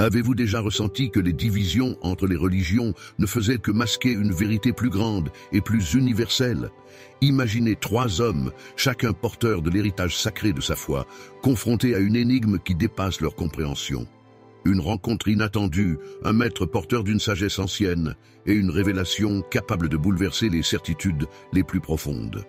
Avez-vous déjà ressenti que les divisions entre les religions ne faisaient que masquer une vérité plus grande et plus universelle? Imaginez 3 hommes, chacun porteur de l'héritage sacré de sa foi, confrontés à une énigme qui dépasse leur compréhension. Une rencontre inattendue, un maître porteur d'une sagesse ancienne et une révélation capable de bouleverser les certitudes les plus profondes.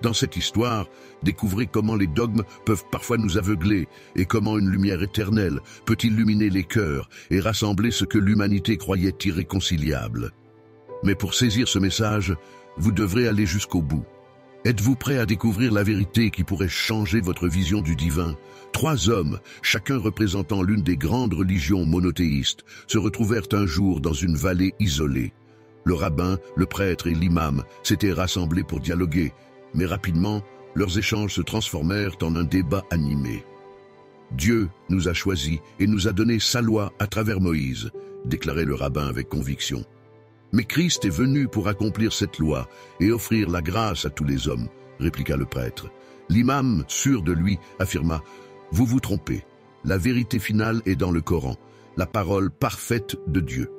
Dans cette histoire, découvrez comment les dogmes peuvent parfois nous aveugler et comment une lumière éternelle peut illuminer les cœurs et rassembler ce que l'humanité croyait irréconciliable. Mais pour saisir ce message, vous devrez aller jusqu'au bout. Êtes-vous prêt à découvrir la vérité qui pourrait changer votre vision du divin? 3 hommes, chacun représentant l'une des grandes religions monothéistes, se retrouvèrent un jour dans une vallée isolée. Le rabbin, le prêtre et l'imam s'étaient rassemblés pour dialoguer, mais rapidement, leurs échanges se transformèrent en un débat animé. « Dieu nous a choisis et nous a donné sa loi à travers Moïse », déclarait le rabbin avec conviction. « Mais Christ est venu pour accomplir cette loi et offrir la grâce à tous les hommes », répliqua le prêtre. L'imam, sûr de lui, affirma « Vous vous trompez, la vérité finale est dans le Coran, la parole parfaite de Dieu. »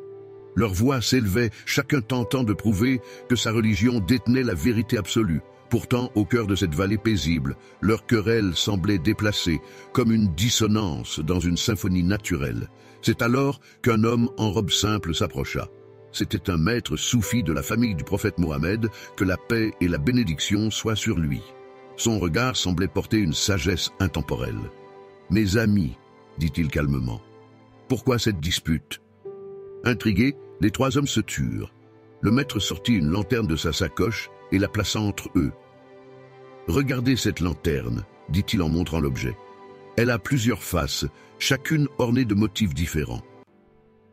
Leurs voix s'élevaient, chacun tentant de prouver que sa religion détenait la vérité absolue. Pourtant, au cœur de cette vallée paisible, leur querelle semblait déplacée, comme une dissonance dans une symphonie naturelle. C'est alors qu'un homme en robe simple s'approcha. C'était un maître soufi de la famille du prophète Mohammed, que la paix et la bénédiction soient sur lui. Son regard semblait porter une sagesse intemporelle. « Mes amis, dit-il calmement, pourquoi cette dispute ?» Intrigués, les 3 hommes se turent. Le maître sortit une lanterne de sa sacoche et la plaça entre eux. « Regardez cette lanterne, dit-il en montrant l'objet. Elle a plusieurs faces, chacune ornée de motifs différents.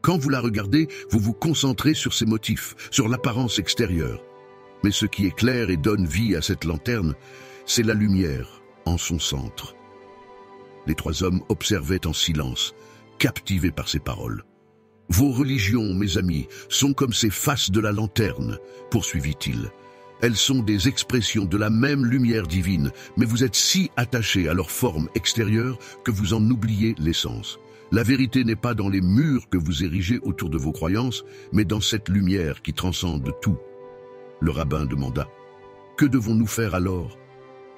Quand vous la regardez, vous vous concentrez sur ces motifs, sur l'apparence extérieure. Mais ce qui éclaire et donne vie à cette lanterne, c'est la lumière en son centre. » Les 3 hommes observaient en silence, captivés par ces paroles. « Vos religions, mes amis, sont comme ces faces de la lanterne, poursuivit-il. Elles sont des expressions de la même lumière divine, mais vous êtes si attachés à leur forme extérieure que vous en oubliez l'essence. La vérité n'est pas dans les murs que vous érigez autour de vos croyances, mais dans cette lumière qui transcende tout. » Le rabbin demanda. « Que devons-nous faire alors ?»«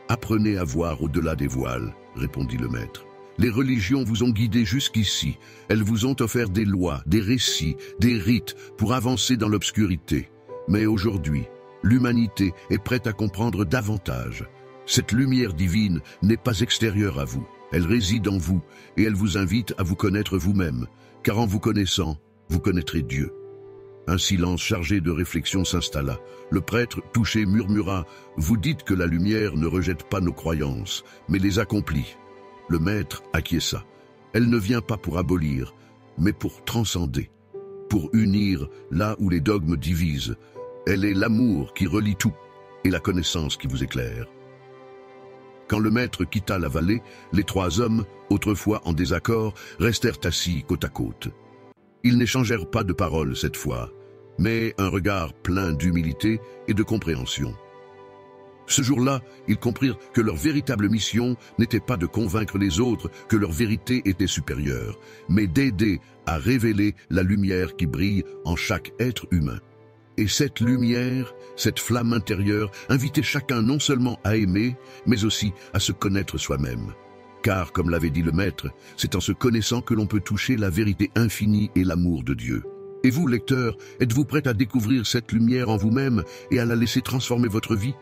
Apprenez à voir au-delà des voiles, » répondit le maître. « Les religions vous ont guidé jusqu'ici. Elles vous ont offert des lois, des récits, des rites pour avancer dans l'obscurité. Mais aujourd'hui, l'humanité est prête à comprendre davantage. Cette lumière divine n'est pas extérieure à vous. Elle réside en vous et elle vous invite à vous connaître vous-même, car en vous connaissant, vous connaîtrez Dieu. » Un silence chargé de réflexion s'installa. Le prêtre, touché, murmura « Vous dites que la lumière ne rejette pas nos croyances, mais les accomplit. » Le maître acquiesça. « Elle ne vient pas pour abolir, mais pour transcender, pour unir là où les dogmes divisent. Elle est l'amour qui relie tout et la connaissance qui vous éclaire. » Quand le maître quitta la vallée, les 3 hommes, autrefois en désaccord, restèrent assis côte à côte. Ils n'échangèrent pas de paroles cette fois, mais un regard plein d'humilité et de compréhension. Ce jour-là, ils comprirent que leur véritable mission n'était pas de convaincre les autres que leur vérité était supérieure, mais d'aider à révéler la lumière qui brille en chaque être humain. Et cette lumière, cette flamme intérieure, invitait chacun non seulement à aimer, mais aussi à se connaître soi-même. Car, comme l'avait dit le maître, c'est en se connaissant que l'on peut toucher la vérité infinie et l'amour de Dieu. Et vous, lecteurs, êtes-vous prêts à découvrir cette lumière en vous-même et à la laisser transformer votre vie ?